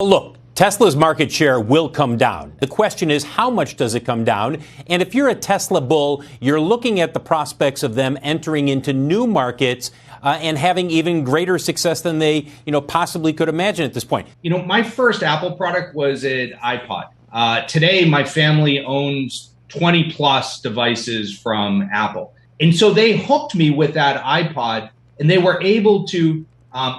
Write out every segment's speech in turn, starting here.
Look, Tesla's market share will come down. The question is, how much does it come down? And if you're a Tesla bull, you're looking at the prospects of them entering into new markets and having even greater success than they, possibly could imagine at this point. My first Apple product was an iPod. Today, my family owns 20 plus devices from Apple. And so they hooked me with that iPod, and they were able to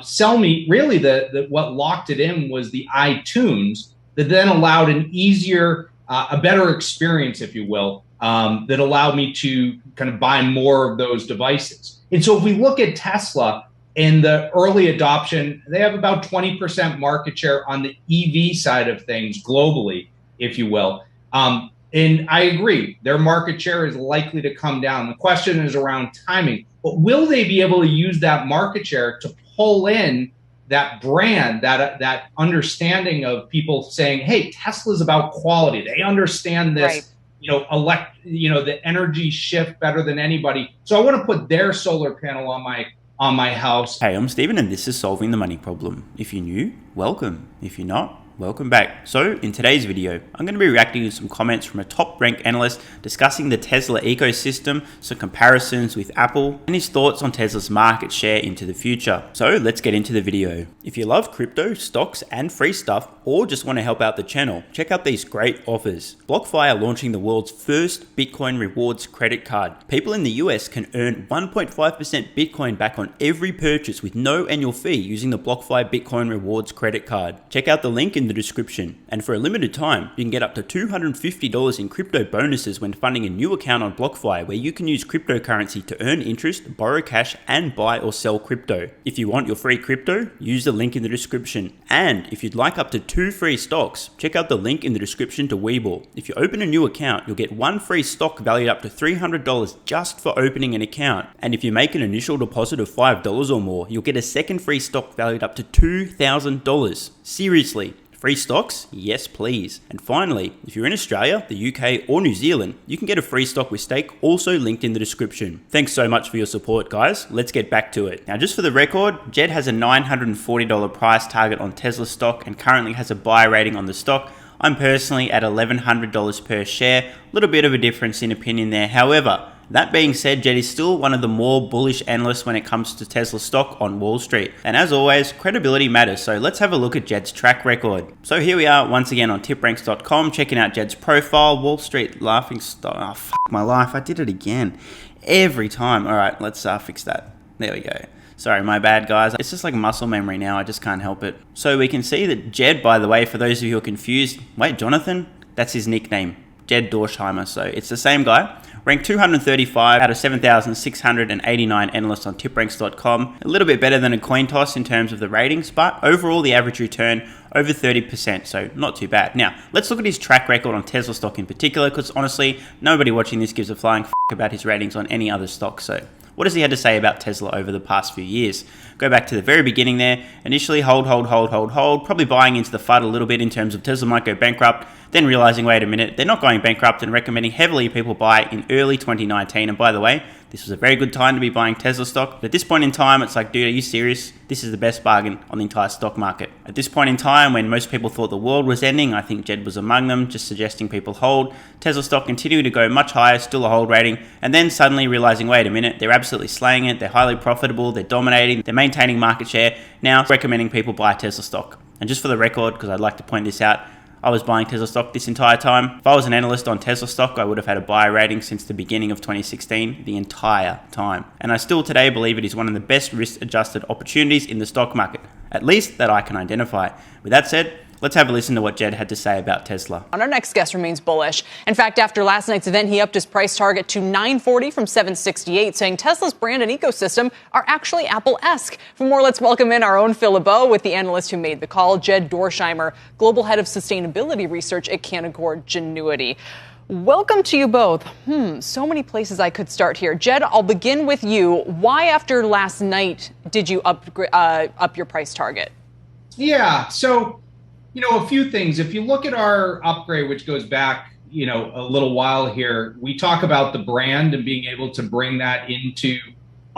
sell me, really what locked it in was the iTunes that then allowed an easier, a better experience, if you will, that allowed me to kind of buy more of those devices. And so if we look at Tesla and the early adoption, they have about 20% market share on the EV side of things globally, if you will. And I agree, their market share is likely to come down. The question is around timing. But will they be able to use that market share to pull in that brand, that understanding of people saying, hey, Tesla's about quality. They understand this, right. The energy shift better than anybody. So I want to put their solar panel on my house. Hey, I'm Stephen, and this is Solving the Money Problem. If you're new, welcome. If you're not, welcome back. So in today's video, I'm going to be reacting to some comments from a top-ranked analyst discussing the Tesla ecosystem, some comparisons with Apple, and his thoughts on Tesla's market share into the future. So let's get into the video. If you love crypto, stocks, and free stuff, or just want to help out the channel, check out these great offers. BlockFi are launching the world's first Bitcoin rewards credit card. People in the US can earn 1.5% Bitcoin back on every purchase with no annual fee using the BlockFi Bitcoin rewards credit card. Check out the link in the description, and for a limited time you can get up to $250 in crypto bonuses when funding a new account on BlockFi, where you can use cryptocurrency to earn interest, borrow cash, and buy or sell crypto. If you want your free crypto, use the link in the description. And if you'd like up to 2 free stocks, check out the link in the description to WeBull. If you open a new account, you'll get 1 free stock valued up to $300 just for opening an account. And if you make an initial deposit of $5 or more, you'll get a second free stock valued up to $2,000. Seriously. Free stocks? Yes, please. And finally, if you're in Australia, the UK, or New Zealand, you can get a free stock with stake, also linked in the description. Thanks so much for your support, guys. Let's get back to it. Now, just for the record, Jed has a $940 price target on Tesla stock and currently has a buy rating on the stock. I'm personally at $1,100 per share. A little bit of a difference in opinion there. However, that being said, Jed is still one of the more bullish analysts when it comes to Tesla stock on Wall Street. And as always, credibility matters, so let's have a look at Jed's track record. So here we are once again on tipranks.com, checking out Jed's profile. Wall Street laughing stock. Oh, f my life, I did it again. Every time. Alright, let's fix that. There we go. Sorry, my bad, guys. It's just like muscle memory now, I just can't help it. So we can see that Jed, by the way, for those of you who are confused, wait, Jonathan? That's his nickname, Jed Dorsheimer, so it's the same guy. Ranked 235 out of 7,689 analysts on tipranks.com. A little bit better than a coin toss in terms of the ratings, but overall the average return over 30%, so not too bad. Now, let's look at his track record on Tesla stock in particular, because honestly, nobody watching this gives a flying f about his ratings on any other stock. So what has he had to say about Tesla over the past few years? Go back to the very beginning there. Initially, hold, probably buying into the FUD a little bit in terms of Tesla might go bankrupt, then realizing, wait a minute, they're not going bankrupt, and recommending heavily people buy in early 2019. And by the way, this was a very good time to be buying Tesla stock. But at this point in time, it's like, dude, are you serious? This is the best bargain on the entire stock market. At this point in time, when most people thought the world was ending, I think Jed was among them, just suggesting people hold. Tesla stock continuing to go much higher, still a hold rating, and then suddenly realizing, wait a minute, they're absolutely slaying it, they're highly profitable, they're dominating, they're maintaining market share. Now recommending people buy Tesla stock. And just for the record, because I'd like to point this out, I was buying Tesla stock this entire time. If I was an analyst on Tesla stock, I would have had a buy rating since the beginning of 2016, the entire time. And I still today believe it is one of the best risk-adjusted opportunities in the stock market, at least that I can identify. With that said, let's have a listen to what Jed had to say about Tesla. Our next guest remains bullish. In fact, after last night's event, he upped his price target to $940 from $768, saying Tesla's brand and ecosystem are actually Apple-esque. For more, let's welcome in our own Phil LeBeau with the analyst who made the call, Jed Dorsheimer, Global Head of Sustainability Research at Canaccord Genuity. Welcome to you both. So many places I could start here. Jed, I'll begin with you. Why, after last night, did you up your price target? Yeah, so a few things. If you look at our upgrade, which goes back, a little while here, we talk about the brand and being able to bring that into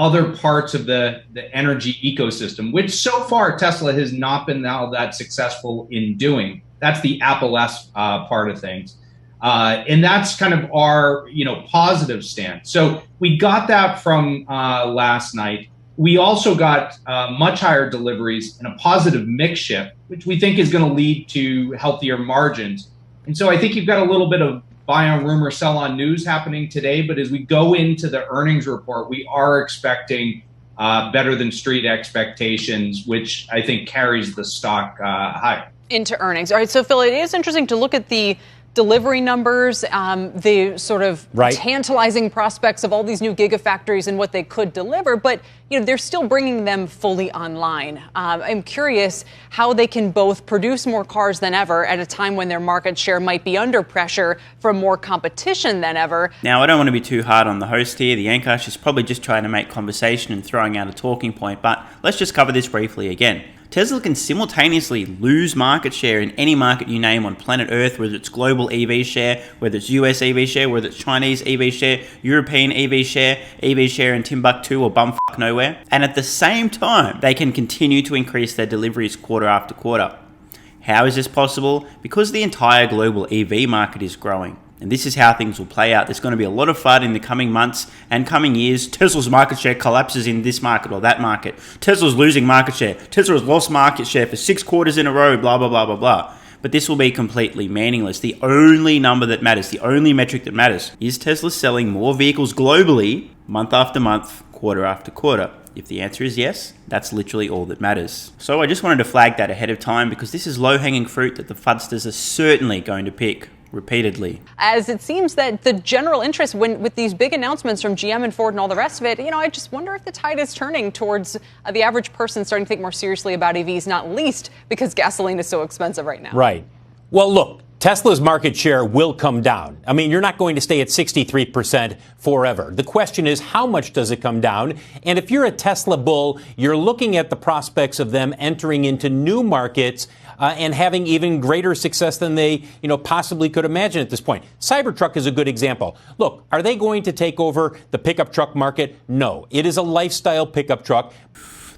other parts of the energy ecosystem, which so far Tesla has not been all that successful in doing. That's the Apple-esque part of things. And that's kind of our, positive stance. So we got that from last night. We also got much higher deliveries and a positive mix shift, which we think is going to lead to healthier margins. And so I think you've got a little bit of buy on rumor, sell on news happening today. But as we go into the earnings report, we are expecting better than street expectations, which I think carries the stock higher. Into earnings. All right, so Phil, it is interesting to look at the delivery numbers, the sort of tantalizing prospects of all these new gigafactories and what they could deliver, but they're still bringing them fully online. I'm curious how they can both produce more cars than ever at a time when their market share might be under pressure from more competition than ever. Now, I don't want to be too hard on the host here, the anchor. She's probably just trying to make conversation and throwing out a talking point, but let's just cover this briefly again. Tesla can simultaneously lose market share in any market you name on planet Earth, whether it's global EV share, whether it's US EV share, whether it's Chinese EV share, European EV share in Timbuktu or bumfuck nowhere. And at the same time, they can continue to increase their deliveries quarter after quarter. How is this possible? Because the entire global EV market is growing. And this is how things will play out. There's going to be a lot of FUD in the coming months and coming years. Tesla's market share collapses in this market or that market. Tesla's losing market share. Tesla has lost market share for 6 quarters in a row, blah, blah, blah, blah, blah. But this will be completely meaningless. The only number that matters, the only metric that matters, is Tesla selling more vehicles globally month after month, quarter after quarter. If the answer is yes, that's literally all that matters. So I just wanted to flag that ahead of time because this is low-hanging fruit that the FUDsters are certainly going to pick repeatedly. As it seems that the general interest with these big announcements from GM and Ford and all the rest of it, I just wonder if the tide is turning towards the average person starting to think more seriously about EVs, not least because gasoline is so expensive right now. Right. Well, look, Tesla's market share will come down. I mean, you're not going to stay at 63% forever. The question is, how much does it come down? And if you're a Tesla bull, you're looking at the prospects of them entering into new markets and having even greater success than they, possibly could imagine at this point. Cybertruck is a good example. Look, are they going to take over the pickup truck market? No. It is a lifestyle pickup truck.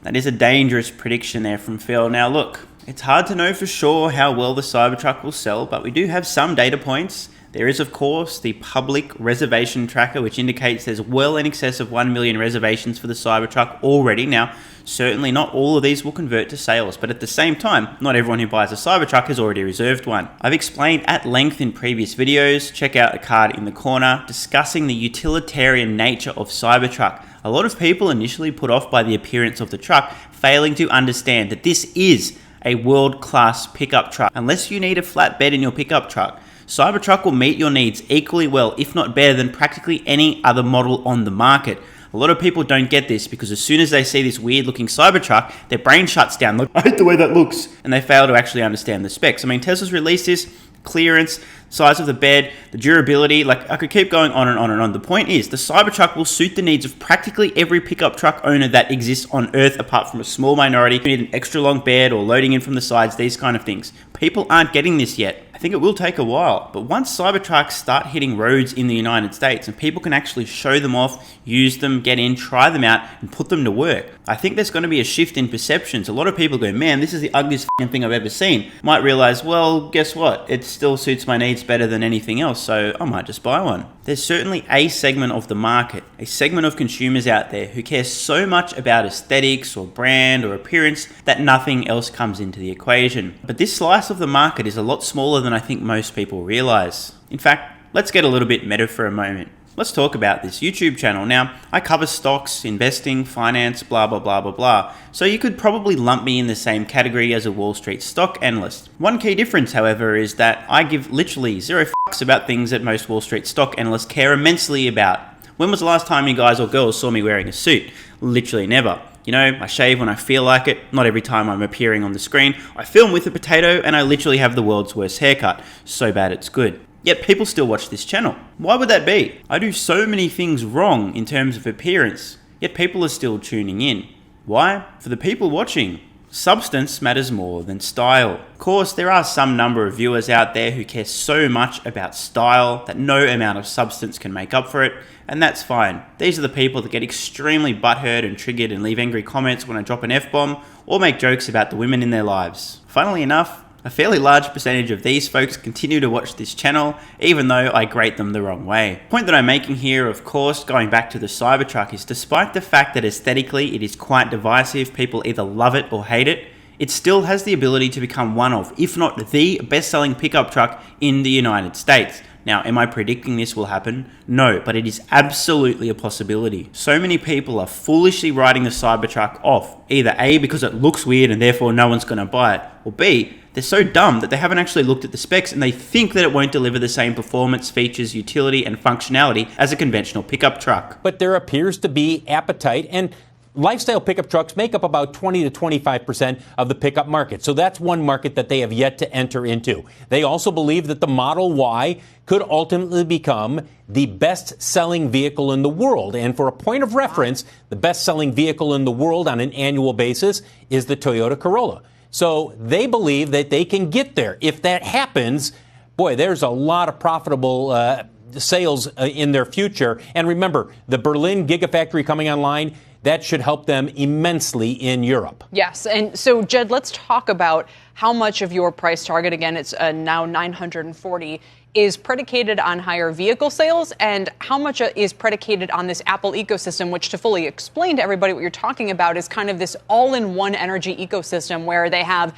That is a dangerous prediction there from Phil. Now, look, it's hard to know for sure how well the Cybertruck will sell, but we do have some data points. There is, of course, the public reservation tracker, which indicates there's well in excess of 1 million reservations for the Cybertruck already. Now, certainly not all of these will convert to sales, but at the same time, not everyone who buys a Cybertruck has already reserved one. I've explained at length in previous videos, check out the card in the corner, discussing the utilitarian nature of Cybertruck. A lot of people initially put off by the appearance of the truck, failing to understand that this is a world-class pickup truck. Unless you need a flatbed in your pickup truck, Cybertruck will meet your needs equally well, if not better, than practically any other model on the market. A lot of people don't get this because as soon as they see this weird-looking Cybertruck, their brain shuts down. Look, I hate the way that looks. And they fail to actually understand the specs. I mean, Tesla's released this, clearance, size of the bed, the durability, I could keep going on and on and on. The point is, the Cybertruck will suit the needs of practically every pickup truck owner that exists on Earth, apart from a small minority who need an extra long bed or loading in from the sides, these kind of things. People aren't getting this yet. I think it will take a while, but once Cybertrucks start hitting roads in the United States and people can actually show them off, use them, get in, try them out, and put them to work, I think there's going to be a shift in perceptions. A lot of people go, man, this is the ugliest thing I've ever seen. Might realize, well, guess what? It still suits my needs better than anything else, so I might just buy one. There's certainly a segment of the market, a segment of consumers out there who care so much about aesthetics or brand or appearance that nothing else comes into the equation. But this slice of the market is a lot smaller than I think most people realize. In fact, let's get a little bit meta for a moment. Let's talk about this YouTube channel. Now, I cover stocks, investing, finance, blah, blah, blah, blah, blah. So you could probably lump me in the same category as a Wall Street stock analyst. One key difference, however, is that I give literally zero fucks about things that most Wall Street stock analysts care immensely about. When was the last time you guys or girls saw me wearing a suit? Literally never. I shave when I feel like it, not every time I'm appearing on the screen. I film with a potato and I literally have the world's worst haircut. So bad it's good. Yet people still watch this channel. Why would that be? I do so many things wrong in terms of appearance, yet people are still tuning in. Why? For the people watching, Substance matters more than style. Of course, there are some number of viewers out there who care so much about style that no amount of substance can make up for it, and that's fine. These are the people that get extremely butthurt and triggered and leave angry comments when I drop an F-bomb or make jokes about the women in their lives. Funnily enough, a fairly large percentage of these folks continue to watch this channel, even though I grade them the wrong way. The point that I'm making here, of course, going back to the Cybertruck, is despite the fact that aesthetically it is quite divisive, people either love it or hate it, it still has the ability to become one of, if not the best-selling pickup truck in the United States. Now, am I predicting this will happen? No, but it is absolutely a possibility. So many people are foolishly writing the Cybertruck off, either A, because it looks weird and therefore no one's going to buy it, or B, they're so dumb that they haven't actually looked at the specs and they think that it won't deliver the same performance, features, utility, and functionality as a conventional pickup truck. But there appears to be appetite, and lifestyle pickup trucks make up about 20 to 25% of the pickup market. So that's one market that they have yet to enter into. They also believe that the Model Y could ultimately become the best-selling vehicle in the world. And for a point of reference, the best-selling vehicle in the world on an annual basis is the Toyota Corolla. So they believe that they can get there. If that happens, boy, there's a lot of profitable sales in their future. And remember, the Berlin Gigafactory coming online, that should help them immensely in Europe. Yes. And so, Jed, let's talk about how much of your price target, again, it's now 940, is predicated on higher vehicle sales, and how much is predicated on this Apple ecosystem, which, to fully explain to everybody what you're talking about, is kind of this all-in-one energy ecosystem where they have,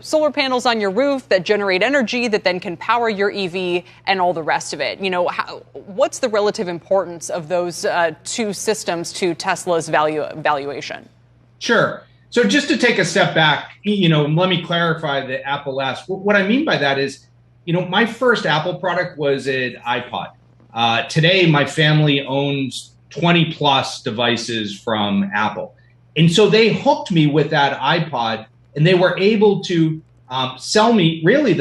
solar panels on your roof that generate energy that then can power your EV and all the rest of it. What's the relative importance of those two systems to Tesla's valuation? Sure. So just to take a step back, let me clarify the Apple S. What I mean by that is, my first Apple product was an iPod. Today, my family owns 20 plus devices from Apple. And so they hooked me with that iPod, and they were able to sell me, really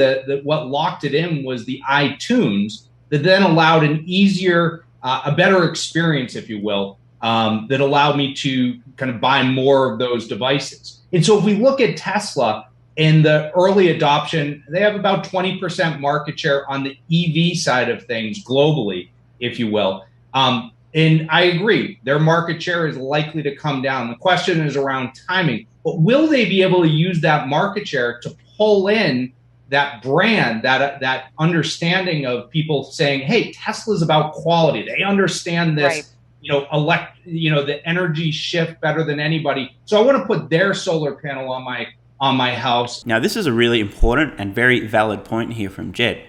what locked it in was the iTunes that then allowed an easier, a better experience, if you will, that allowed me to kind of buy more of those devices. And so if we look at Tesla, in the early adoption, they have about 20% market share on the EV side of things globally, if you will. And I agree, their market share is likely to come down. The question is around timing. But will they be able to use that market share to pull in that brand, that understanding of people saying, hey, Tesla's about quality. They understand this, right. The energy shift better than anybody. So I want to put their solar panel on my house. Now, this is a really important and very valid point here from Jed.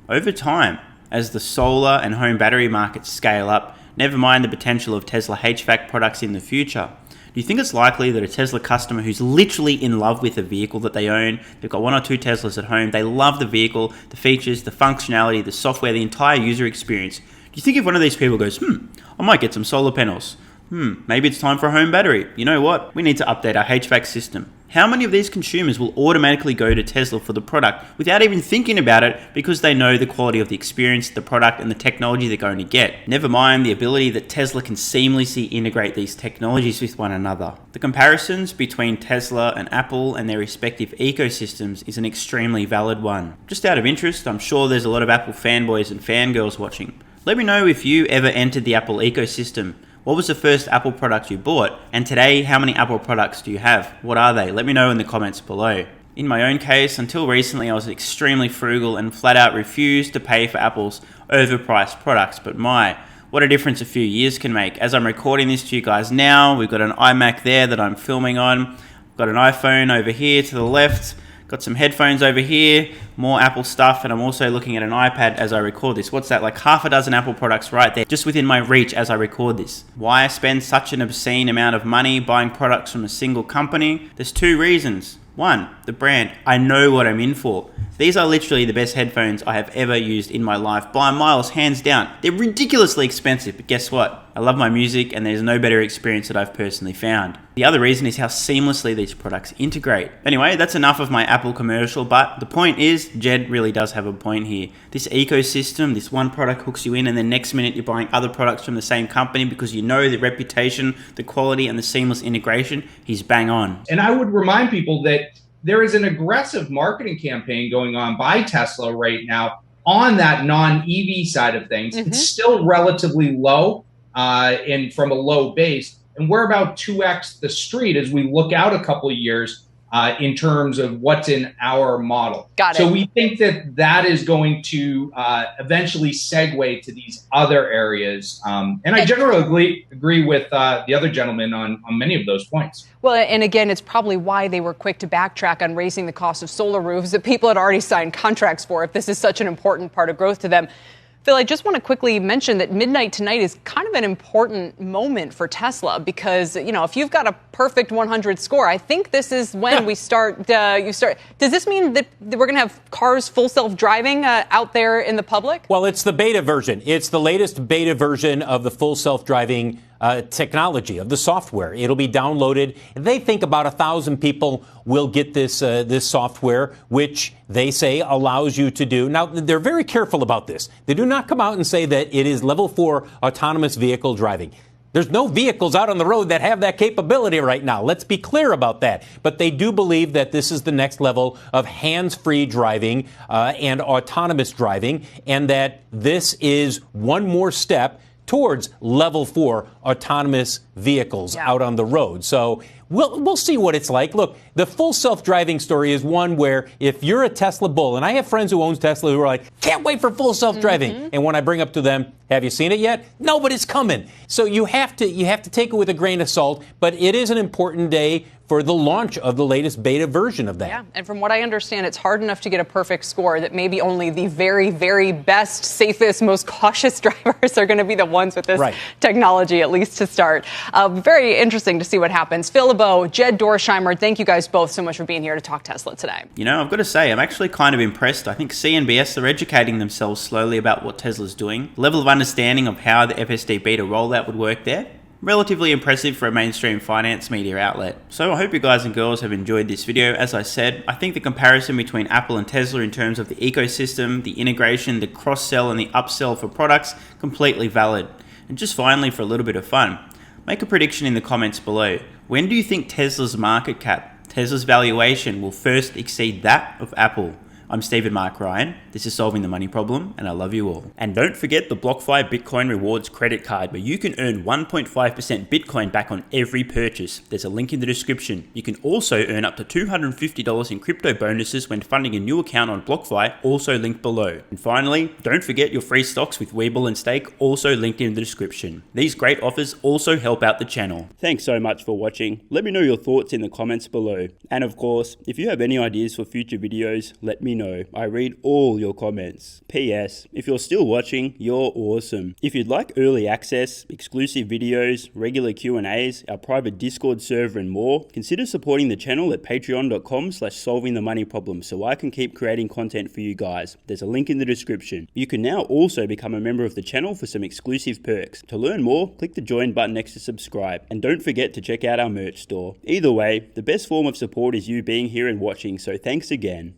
Over time, as the solar and home battery markets scale up, never mind the potential of Tesla HVAC products in the future, do you think it's likely that a Tesla customer who's literally in love with a vehicle that they own, they've got one or two Teslas at home, they love the vehicle, the features, the functionality, the software, the entire user experience, do you think if one of these people goes, I might get some solar panels, maybe it's time for a home battery, you know what, we need to update our HVAC system. How many of these consumers will automatically go to Tesla for the product without even thinking about it because they know the quality of the experience, the product, and the technology they're going to get? Never mind the ability that Tesla can seamlessly integrate these technologies with one another. The comparisons between Tesla and Apple and their respective ecosystems is an extremely valid one. Just out of interest, I'm sure there's a lot of Apple fanboys and fangirls watching. Let me know if you ever entered the Apple ecosystem. What was the first Apple product you bought? And today, how many Apple products do you have? What are they? Let me know in the comments below. In my own case, until recently, I was extremely frugal and flat out refused to pay for Apple's overpriced products. But what a difference a few years can make. As I'm recording this to you guys now, we've got an iMac there that I'm filming on. I've got an iPhone over here to the left. Got some headphones over here, more Apple stuff, and I'm also looking at an iPad as I record this. What's that, like half a dozen Apple products right there, just within my reach as I record this. Why I spend such an obscene amount of money buying products from a single company? There's two reasons. One, the brand. I know what I'm in for. These are literally the best headphones I have ever used in my life, by miles, hands down. They're ridiculously expensive, but guess what? I love my music and there's no better experience that I've personally found. The other reason is how seamlessly these products integrate. Anyway, that's enough of my Apple commercial, but the point is, Jed really does have a point here. This ecosystem, this one product hooks you in and then next minute you're buying other products from the same company because you know the reputation, the quality and the seamless integration, he's bang on. And I would remind people that there is an aggressive marketing campaign going on by Tesla right now on that non-EV side of things. It's still relatively low and from a low base. And we're about 2x the street as we look out a couple of years in terms of what's in our model. Got it. So we think that that is going to eventually segue to these other areas. And I generally agree with the other gentleman on many of those points. Well, and again, it's probably why they were quick to backtrack on raising the cost of solar roofs that people had already signed contracts for, if this is such an important part of growth to them. Phil, I just want to quickly mention that midnight tonight is kind of an important moment for Tesla because, you know, if you've got a perfect 100 score, I think this is when we start. Does this mean that we're going to have cars full self-driving out there in the public? Well, it's the beta version. It's the latest beta version of the full self-driving technology, of the software. It'll be downloaded. They think about 1,000 people will get this software, which they say allows you to do. Now, they're very careful about this. They do not come out and say that it is level 4 autonomous vehicle driving. There's no vehicles out on the road that have that capability right now. Let's be clear about that. But they do believe that this is the next level of hands-free driving and autonomous driving, and that this is one more step towards level 4 autonomous vehicles out on the road. So we'll see what it's like. Look, the full self-driving story is one where if you're a Tesla bull, and I have friends who own Tesla who are like, can't wait for full self-driving. And when I bring up to them, have you seen it yet? No, but it's coming. So you have to take it with a grain of salt, but it is an important day for the launch of the latest beta version of that. Yeah, and from what I understand, it's hard enough to get a perfect score that maybe only the very, very best, safest, most cautious drivers are going to be the ones with this technology, at least to start. Very interesting to see what happens. Phil LeBeau, Jed Dorsheimer, thank you guys both so much for being here to talk Tesla today. You know, I've got to say, I'm actually kind of impressed. I think CNBS are educating themselves slowly about what Tesla's doing. Level of understanding of how the FSD beta rollout would work there. Relatively impressive for a mainstream finance media outlet. So I hope you guys and girls have enjoyed this video. As I said, I think the comparison between Apple and Tesla in terms of the ecosystem, the integration, the cross-sell and the upsell for products, completely valid. And just finally, for a little bit of fun, make a prediction in the comments below. When do you think Tesla's market cap, Tesla's valuation will first exceed that of Apple? I'm Stephen Mark Ryan, this is Solving the Money Problem, and I love you all. And don't forget the BlockFi Bitcoin Rewards credit card where you can earn 1.5% Bitcoin back on every purchase. There's a link in the description. You can also earn up to $250 in crypto bonuses when funding a new account on BlockFi, also linked below. And finally, don't forget your free stocks with WeBull and Stake, also linked in the description. These great offers also help out the channel. Thanks so much for watching. Let me know your thoughts in the comments below. And of course, if you have any ideas for future videos, let me know. I read all your comments. P.S. If you're still watching, you're awesome. If you'd like early access, exclusive videos, regular Q&As, our private Discord server and more, consider supporting the channel at patreon.com/solvingthemoneyproblem so I can keep creating content for you guys. There's a link in the description. You can now also become a member of the channel for some exclusive perks. To learn more, click the join button next to subscribe. And don't forget to check out our merch store. Either way, the best form of support is you being here and watching, so thanks again.